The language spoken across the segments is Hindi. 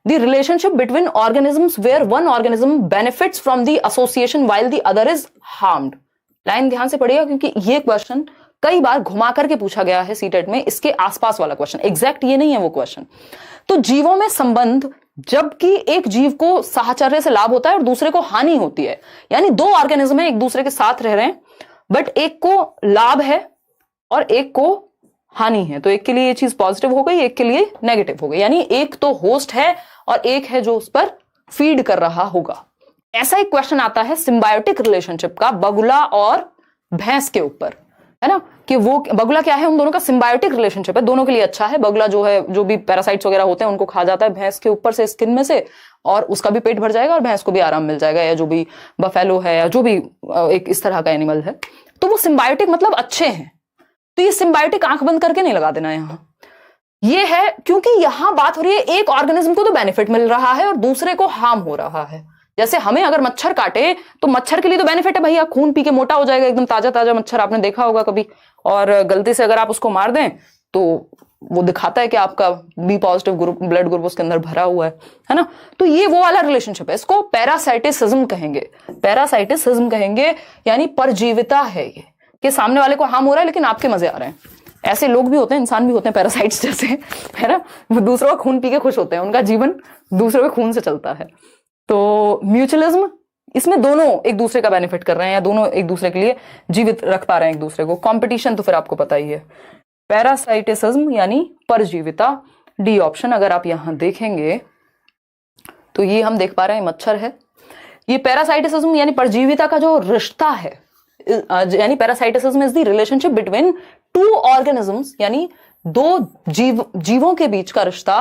The relationship between organisms where one organism benefits from the association while the other is harmed. Line ध्यान से पढ़िएगा क्योंकि ये क्वेश्चन कई बार घुमा करके पूछा गया है सीटेट में, इसके आसपास वाला क्वेश्चन, एग्जैक्ट ये नहीं है वो क्वेश्चन। तो जीवों में संबंध, जबकि एक जीव को साहचर्य से लाभ होता है और दूसरे को हानि होती है, यानी दो ऑर्गेनिज्म है एक दूसरे के साथ रह रहे हैं, बट एक को लाभ है और एक को हानि है, तो एक के लिए ये चीज पॉजिटिव हो गई, एक के लिए नेगेटिव हो गई, यानी एक तो होस्ट है और एक है जो उस पर फीड कर रहा होगा। ऐसा एक क्वेश्चन आता है सिम्बायोटिक रिलेशनशिप का बगुला और भैंस के ऊपर, है ना, कि वो बगुला क्या है, उन दोनों का सिम्बायोटिक रिलेशनशिप है, दोनों के लिए अच्छा है। बगुला जो है जो भी पैरासाइट्स वगैरह होते हैं उनको खा जाता है भैंस के ऊपर से, स्किन में से, और उसका भी पेट भर जाएगा और भैंस को भी आराम मिल जाएगा, या जो भी बफेलो है या जो भी एक इस तरह का एनिमल है, तो वो सिम्बायोटिक मतलब अच्छे हैं। तो ये सिम्बायोटिक आंख बंद करके नहीं लगा देना यहां, ये है क्योंकि यहां बात हो रही है एक ऑर्गेनिज्म को तो बेनिफिट मिल रहा है और दूसरे को हार्म हो रहा है। जैसे हमें अगर मच्छर काटे तो मच्छर के लिए तो बेनिफिट है भैया, खून पी के मोटा हो जाएगा, एकदम ताजा ताजा मच्छर आपने देखा होगा कभी, और गलती से अगर आप उसको मार दें तो वो दिखाता है कि आपका B positive group blood group उसके अंदर भरा हुआ है ना। तो ये वो वाला रिलेशनशिप है, इसको पैरासाइटिसिज्म कहेंगे, पैरासाइटिसिज्म कहेंगे, यानी परजीविता है ये, कि सामने वाले को हार्म हो रहा है लेकिन आपके मजे आ रहे हैं। ऐसे लोग भी होते हैं, इंसान भी होते हैं पैरासाइट्स जैसे, है ना, वो दूसरों का खून पी के खुश होते हैं, उनका जीवन दूसरों के खून से चलता है। तो म्यूचुअलिज्म, इसमें दोनों एक दूसरे का बेनिफिट कर रहे हैं या दोनों एक दूसरे के लिए जीवित रख पा रहे हैं एक दूसरे को। कंपटीशन तो फिर आपको पता ही है। पैरासाइटिसिज्म यानी परजीविता, डी ऑप्शन अगर आप यहां देखेंगे तो ये हम देख पा रहे हैं मच्छर है। ये पैरासाइटिसिज्म यानी परजीविता का जो रिश्ता है, यानी parasitism is the relationship between two organisms, यानी दो जीवों के बीच का रिश्ता,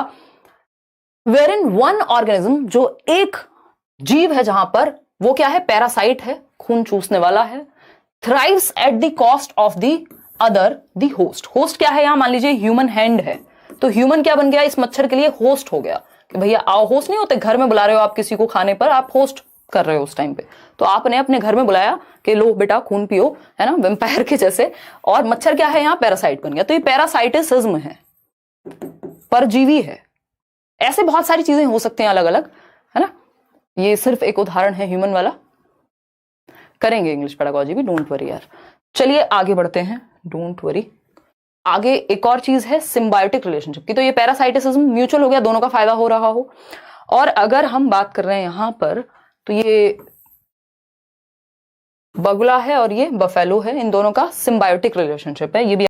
वेयर इन वन ऑर्गेनिज्म, जो एक जीव है जहां पर वो क्या है, पैरासाइट है, खून चूसने वाला है, thrives at the cost of the other the host. Host क्या है यहां, मान लीजिए ह्यूमन हैंड है, तो ह्यूमन क्या बन गया इस मच्छर के लिए, होस्ट हो गया, कि भैया आओ, होस्ट नहीं होते घर में बुला रहे हो आप किसी को खाने पर, आप होस्ट कर रहे हो उस टाइम पे, तो आपने अपने घर में बुलाया कि लो बेटा खून पियो, है ना, वेम्पायर के जैसे, और मच्छर क्या है यहां, पैरासाइट बन गया। तो ये पैरासाइटिसिज्म है, परजीवी है। ऐसे बहुत सारी चीजें हो सकती हैं अलग अलग, है ना, ये सिर्फ एक उदाहरण है ह्यूमन वाला, करेंगे इंग्लिश पेडागोजी भी, डोंट वरी यार। चलिए आगे बढ़ते हैं, डोंट वरी। आगे एक और चीज है सिम्बायोटिक रिलेशनशिप की, तो ये पैरासाइटिसिज्म म्यूचुअल हो गया, दोनों का फायदा हो रहा हो। और अगर हम बात कर रहे हैं यहां पर, तो ये बगुला है और ये बफेलो है, इन दोनों का सिम्बायोटिक रिलेशनशिप है, ये भी